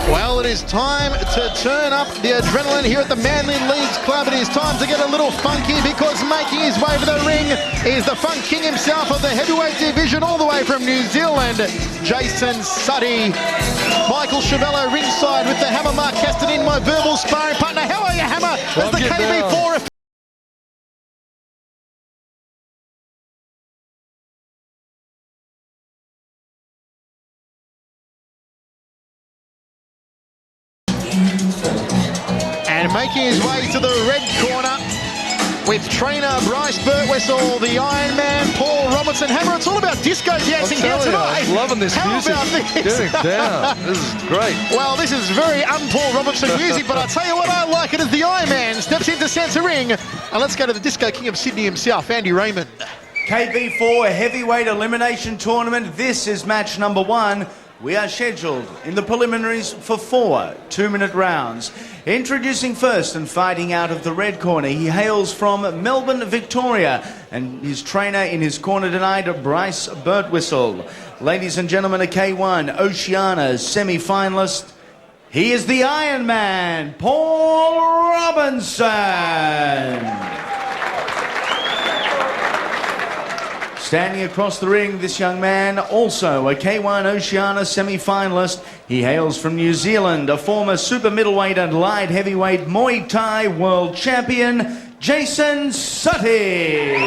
Well, it is time to turn up the adrenaline here at the Manly Leagues Club. It is time to get a little funky because making his way to the ring is the Funk King himself of the heavyweight division, all the way from New Zealand, Jason Suttie. Michael Chavello ringside with the Hammer Mark Castanin, my verbal sparring partner. How are you, Hammer? As the KB4... And making his way to the red corner with trainer Bryce Birtwhistle, the Iron Man Paul Robinson. Hammer, it's all about disco dancing here tonight. I'm loving this music. How about this? Getting down. This is great. Well, this is very un-Paul Robinson music, but I tell you what, I like it as the Iron Man steps into centre ring. And let's go to the Disco King of Sydney himself, Andy Raymond. KB4 Heavyweight Elimination Tournament. This is match number 1. We are scheduled in the preliminaries for 4 two-minute rounds. Introducing first and fighting out of the red corner, he hails from Melbourne, Victoria, and his trainer in his corner tonight, Bryce Birtwhistle. Ladies and gentlemen, a K1 Oceania semi-finalist. He is the Iron Man, Paul Robinson. Standing across the ring, this young man, also a K1 Oceania semi-finalist. He hails from New Zealand, a former super middleweight and light heavyweight Muay Thai world champion, Jason Suttie.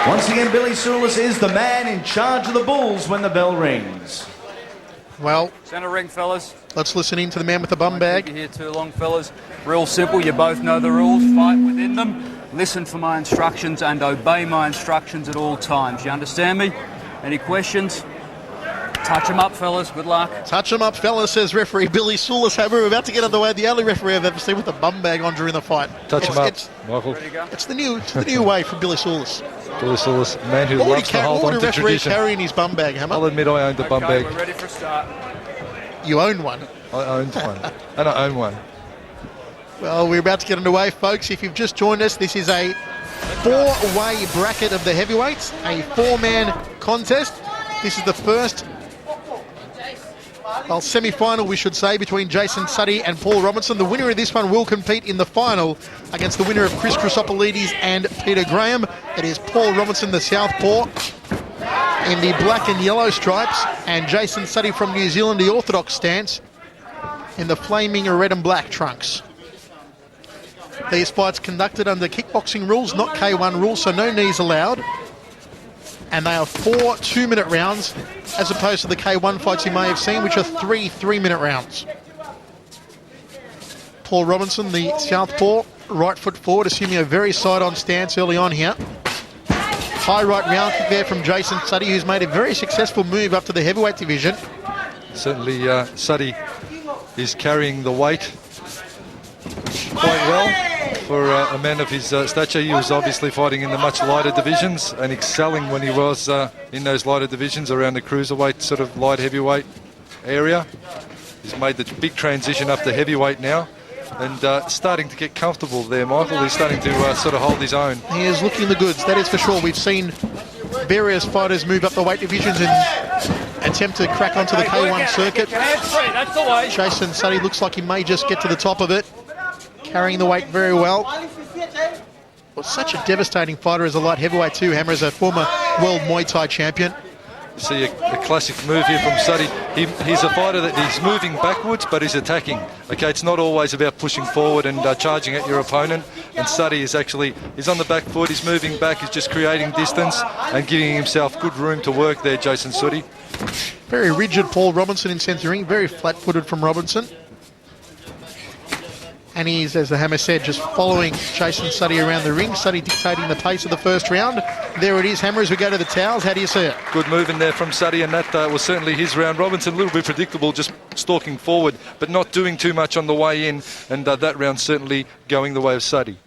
Once again, Billy Soulis is the man in charge of the Bulls when the bell rings. Well, centre ring, fellas. Let's listen in to the man with the bum bag. Keep you here too long, fellas. Real simple. You both know the rules. Fight within them. Listen for my instructions and obey my instructions at all times. You understand me? Any questions? Touch them up, fellas. Good luck. Touch them up, fellas, says referee Billy Soulis. We're about to get underway. The only referee I've ever seen with a bum bag on during the fight. Touch them up, Michael. It's the new way for Billy Soulis. Billy Soulis, a man who loves to hold on to tradition. Carrying his bum bag, Hammer? I'll admit I owned the bum bag. We're ready for a start. You own one? I owned one. And I own one. Well, we're about to get underway, folks. If you've just joined us, this is a 4-way bracket of the heavyweights, a 4-man contest. This is the first semi-final, we should say, between Jason Suttie and Paul Robinson. The winner of this one will compete in the final against the winner of Chris Chrysopolides and Peter Graham. It is Paul Robinson, the southpaw, in the black and yellow stripes, and Jason Suttie from New Zealand, the orthodox stance, in the flaming red and black trunks. These fights conducted under kickboxing rules, not K1 rules, so no knees allowed. And they are 4 two-minute rounds, as opposed to the K1 fights you may have seen, which are 3 three-minute rounds. Paul Robinson, the southpaw, right foot forward, assuming a very side-on stance early on here. High right round kick there from Jason Suttie, who's made a very successful move up to the heavyweight division. Certainly, Suttie is carrying the weight quite well for a man of his stature. He was obviously fighting in the much lighter divisions and excelling when he was in those lighter divisions around the cruiserweight, sort of light heavyweight area. He's made the big transition up to heavyweight now and starting to get comfortable there, Michael. He's starting to sort of hold his own. He is looking the goods, that is for sure. We've seen various fighters move up the weight divisions and attempt to crack onto the K1 circuit. That's the way. Jason Suttie looks like he may just get to the top of it, carrying the weight very well. Well, such a devastating fighter as a light heavyweight too, Hammer, as a former world Muay Thai champion. See a classic move here from Suttie. He's a fighter that he's moving backwards, but he's attacking. Okay, it's not always about pushing forward and charging at your opponent. And Suttie is actually, he's on the back foot, he's moving back, he's just creating distance and giving himself good room to work there, Jason Suttie. Very rigid Paul Robinson in centre ring, very flat-footed from Robinson. And he's, as the Hammer said, just following Jason Suttie around the ring. Suttie dictating the pace of the first round. There it is, Hammer, as we go to the towels. How do you see it? Good move in there from Suttie, and that was certainly his round. Robinson, a little bit predictable, just stalking forward, but not doing too much on the way in. And that round certainly going the way of Suttie.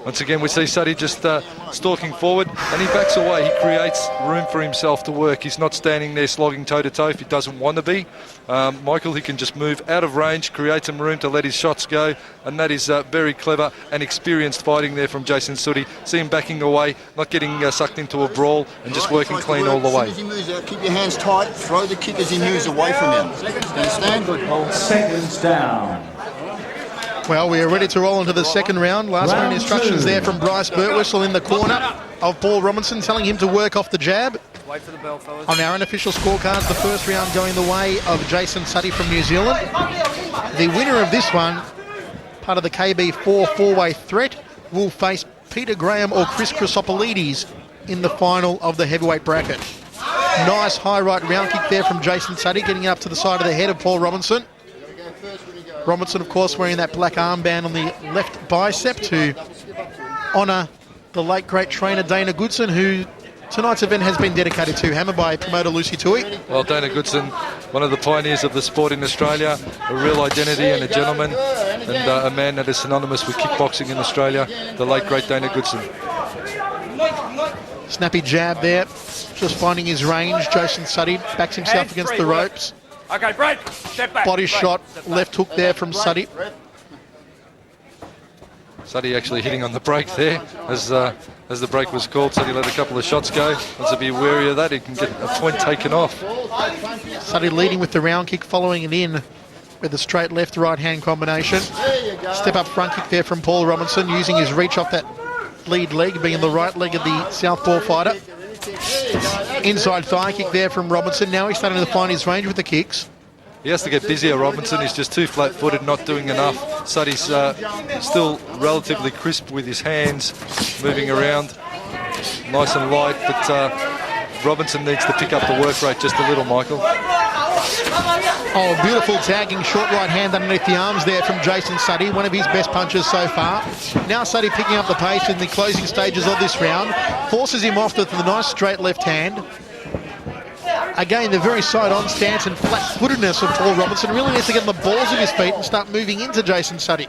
Once again, we see Suttie just stalking forward, and he backs away. He creates room for himself to work. He's not standing there slogging toe-to-toe if he doesn't want to be. Michael, he can just move out of range, create some room to let his shots go, and that is very clever and experienced fighting there from Jason Suttie. See him backing away, not getting sucked into a brawl, and just working clean all the way. As soon as he moves out, keep your hands tight, throw the kick as he moves away from him. Understand? Seconds down. Well, we are ready to roll into the second round. Last minute instructions there from Bryce Birtwistle in the corner of Paul Robinson, telling him to work off the jab. Wait for the bell, fellas. On our unofficial scorecards, the first round going the way of Jason Suttie from New Zealand. The winner of this one, part of the KB4 four-way threat, will face Peter Graham or Chris Chrysopolides in the final of the heavyweight bracket. Nice high right round kick there from Jason Suttie, getting up to the side of the head of Paul Robinson. Robinson, of course, wearing that black armband on the left bicep to honour the late great trainer Dana Goodson, who tonight's event has been dedicated to, hammered by promoter Lucy Tui. Well, Dana Goodson, one of the pioneers of the sport in Australia, a real identity and a gentleman, and a man that is synonymous with kickboxing in Australia, the late great Dana Goodson. Snappy jab there, just finding his range. Jason Suttie backs himself against the ropes. Okay, break. Step back. Body break. shot, left hook there from Suttie. Suttie actually hitting on the break there as the break was called. Suttie let a couple of shots go. Wants to be wary of that. He can get a point taken off. Suttie leading with the round kick, following it in with a straight left right hand combination. Step up front kick there from Paul Robinson, using his reach off that lead leg, being the right leg of the southpaw fighter. Inside thigh kick there from Robinson. Now he's starting to find his range with the kicks. He has to get busier, Robinson. He's just too flat-footed, not doing enough. Suttie's still relatively crisp with his hands, moving around, nice and light, but Robinson needs to pick up the work rate just a little, Michael. Oh, beautiful tagging short right hand underneath the arms there from Jason Suttie, one of his best punches so far. Now Suttie picking up the pace in the closing stages of this round, forces him off with the nice straight left hand. Again, the very side-on stance and flat-footedness of Paul Robinson really needs to get on the balls of his feet and start moving into Jason Suttie.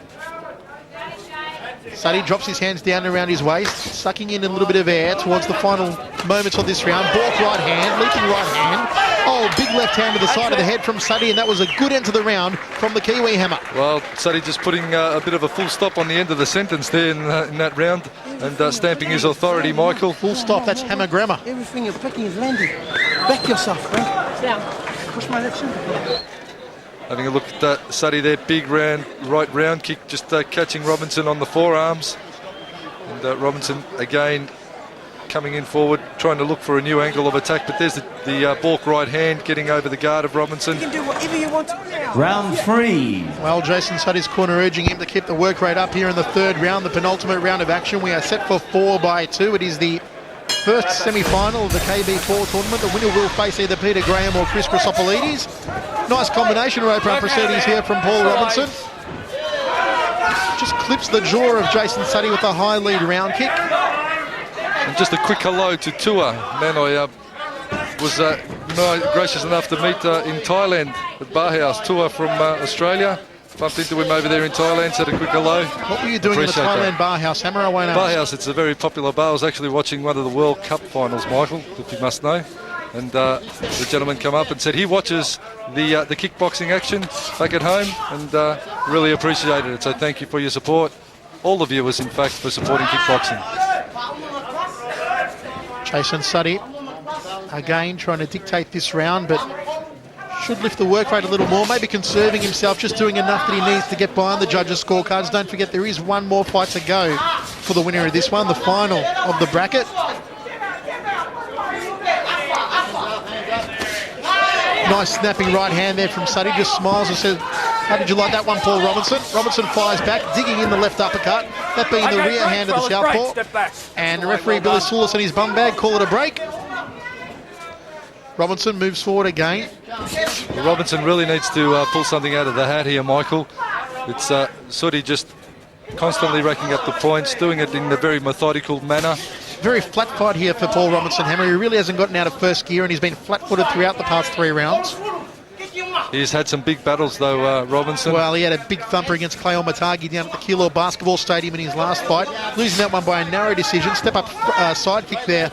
Suttie drops his hands down around his waist, sucking in a little bit of air towards the final moments of this round. Balk right hand, leaping right hand. Oh, big left hand to the side of the head from Suttie, and that was a good end to the round from the Kiwi hammer. Well, Suttie just putting a bit of a full stop on the end of the sentence there in that round, and stamping his authority, Michael. Full stop, that's hammer grammar. Everything you're picking is landing. Back yourself, bro. Down. Push my left shin. Having a look at Suttie there, big round, right round kick, just catching Robinson on the forearms. And Robinson again coming in forward, trying to look for a new angle of attack, but there's the balk right hand getting over the guard of Robinson. You can do whatever you want. Round 3. Well, Jason Suttie's corner urging him to keep the work rate up here in the third round, the penultimate round of action. We are set for 4-2. It is the first semi-final of the KB4 tournament. The winner will face either Peter Graham or Chris Chrysopolides. Nice combination rope round proceedings here from Paul Robinson. Just clips the jaw of Jason Suttie with a high lead round kick. And just a quick hello to Tua, man I was gracious enough to meet in Thailand at Bar House. Tua from Australia. Bumped into him over there in Thailand, said a quick hello. What were you doing in the Thailand Bar House, Hammer? I won't ask. Bar House, it's a very popular bar. I was actually watching one of the World Cup finals, Michael, if you must know. And the gentleman come up and said he watches the kickboxing action back at home and really appreciated it. So thank you for your support. All the viewers, in fact, for supporting kickboxing. Jason Suttie, again, trying to dictate this round, but should lift the work rate a little more, maybe conserving himself, just doing enough that he needs to get behind the judges' scorecards. Don't forget there is one more fight to go for the winner of this one, the final of the bracket. Nice snapping right hand there from Suttie, just smiles and says, how did you like that one, Paul Robinson? Robinson fires back, digging in the left uppercut, that being the rear hand of the southpaw. And referee Billy Soulis and his bum bag call it a break. Robinson moves forward again. Robinson really needs to pull something out of the hat here, Michael. It's Suttie just constantly racking up the points, doing it in a very methodical manner. Very flat fight here for Paul Robinson, Hammer. He really hasn't gotten out of first gear and he's been flat-footed throughout the past 3 rounds. He's had some big battles though, Robinson. Well, he had a big thumper against Clay Matagi down at the Keilor Basketball Stadium in his last fight, losing that one by a narrow decision. Step up side kick there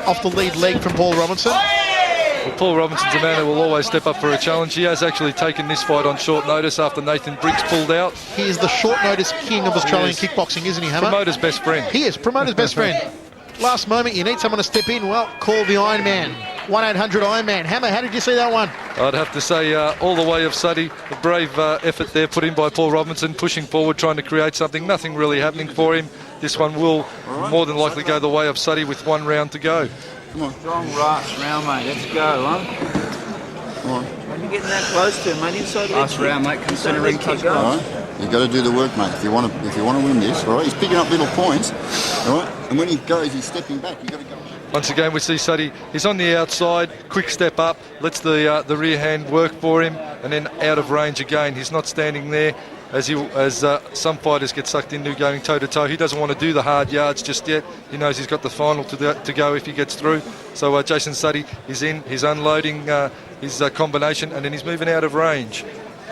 off the lead leg from Paul Robinson. Well, Paul Robinson's a man who will always step up for a challenge. He has actually taken this fight on short notice after Nathan Briggs pulled out. He is the short notice king of Australian kickboxing, isn't he, Hammer? Promoter's best friend. He is, promoter's best friend. Last moment, you need someone to step in. Well, call the Iron Man. 1-800 Iron Man. Hammer, how did you see that one? I'd have to say all the way of Suttie, a brave effort there put in by Paul Robinson, pushing forward, trying to create something. Nothing really happening for him. This one will more than likely go the way of Suttie with 1 round to go. Come on. Strong last round, mate. Let's go, huh? Come on. When you're getting that close to him, mate, inside Last round, mate, considering kick All on. right. You've got to do the work, mate. If you want to win this, all right. He's picking up little points, all right. And when he goes, he's stepping back. You've got to go. Once again, we see Suttie. He's on the outside, quick step up, lets the rear hand work for him, and then out of range again. He's not standing there as some fighters get sucked into going toe-to-toe. He doesn't want to do the hard yards just yet. He knows he's got the final to go if he gets through. So Jason Suttie is in, he's unloading his combination, and then he's moving out of range.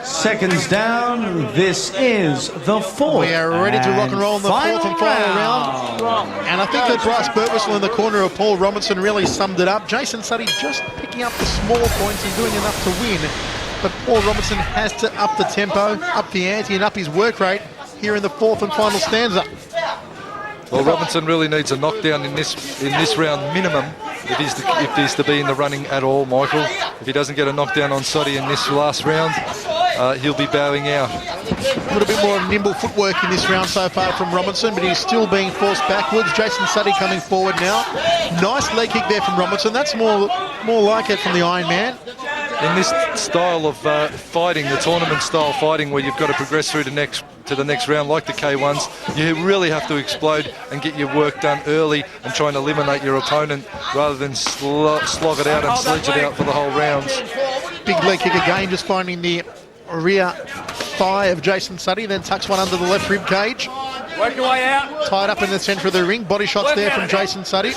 Seconds down, this is the fourth. We are ready to rock and roll in the fourth and final round. And I think that Bryce Birtwistle in the corner of Paul Robinson really summed it up. Jason Suttie just picking up the small points and doing enough to win. But Paul Robinson has to up the tempo, up the ante and up his work rate here in the fourth and final stanza. Well, Robinson really needs a knockdown in this round minimum if he's to be in the running at all, Michael. If he doesn't get a knockdown on Suttie in this last round, he'll be bowing out. A little bit more nimble footwork in this round so far from Robinson, but he's still being forced backwards. Jason Suttie coming forward now. Nice leg kick there from Robinson. That's more like it from the Iron Man. In this style of fighting, the tournament style fighting, where you've got to progress through to the next round, like the K1s, you really have to explode and get your work done early and try and eliminate your opponent rather than slog it out and sledge it out for the whole rounds. Big leg kick again, just finding the rear thigh of Jason Suttie, then tucks one under the left rib cage. Work your way out. Tied up in the centre of the ring. Body shots there from Jason Suttie.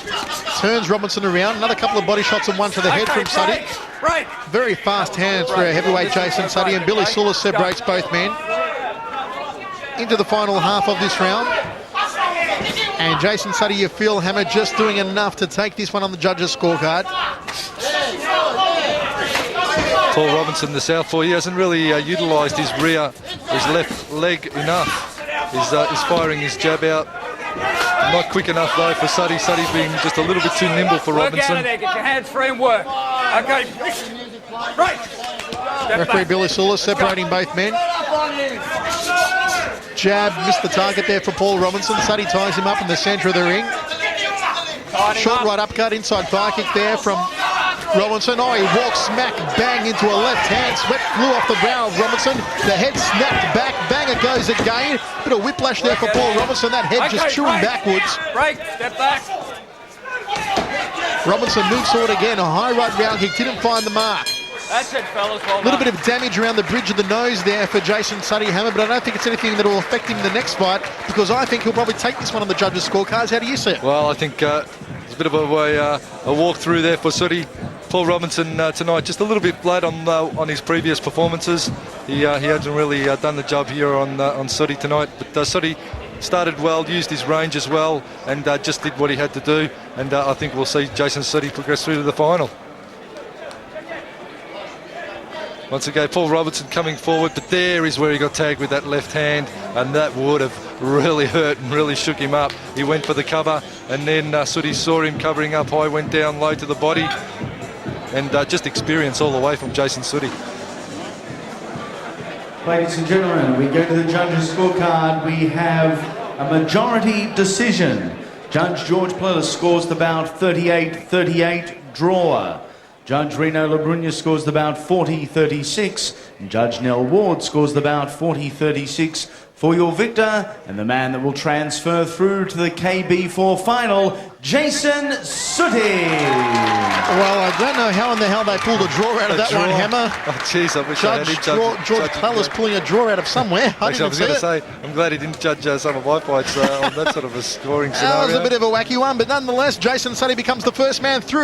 Turns Robinson around. Another couple of body shots and one to the head from Suttie. Right. Very fast hands for a heavyweight Jason Suttie, and Billy Sulis separates both men. Into the final half of this round. And Jason Suttie, you feel, Hammer, just doing enough to take this one on the judges' scorecard. Paul Robinson, the southpaw, he hasn't really utilised his left leg enough. He's firing his jab out. Not quick enough though for Suttie. Suttie being just a little bit too nimble for Work Robinson. out of there. Get your hands free and work. Okay. Right. Referee Billy Sulis separating both men. Jab missed the target there for Paul Robinson. Suttie ties him up in the centre of the ring. Short right upcut, inside thigh kick there from Robinson. Oh, he walks smack bang into a left hand. Sweat flew off the brow of Robinson. The head snapped back. Bang it goes again. Bit of whiplash there for Paul Robinson. That head just chewing backwards. Break. Step back. Robinson moves forward again. A high right round kick. Didn't find the mark. That's it, fellas. Well A little done. bit of damage around the bridge of the nose there for Jason Suttie, Hammer, but I don't think it's anything that will affect him in the next fight, because I think he'll probably take this one on the judges' scorecards. How do you see it? Well, I think it's a bit of a walk through there for Suttie. Paul Robinson tonight just a little bit flat on his previous performances. He hasn't really done the job here on Suttie tonight, but Suttie started well, used his range as well, and just did what he had to do. And I think we'll see Jason Suttie progress through to the final. Once again, Paul Robinson coming forward, but there is where he got tagged with that left hand, and that would have really hurt and really shook him up. He went for the cover, and then Suttie saw him covering up high, went down low to the body, and just experience all the way from Jason Suttie. Ladies and gentlemen, we go to the judges' scorecard. We have a majority decision. Judge George Plelis scores the bout 38-38 draw. Judge Reno Labrunya scores the bout 40-36. And Judge Nell Ward scores the bout 40-36 for your victor. And the man that will transfer through to the KB4 final, Jason Suttie. Well, I don't know how in the hell they pulled a draw out of that one, Hammer. Oh, jeez, I wish I had him George Plelis pulling a draw out of somewhere. Actually, I was going to say, I'm glad he didn't judge some of my fights on that sort of a scoring scenario. That was a bit of a wacky one, but nonetheless, Jason Suttie becomes the first man through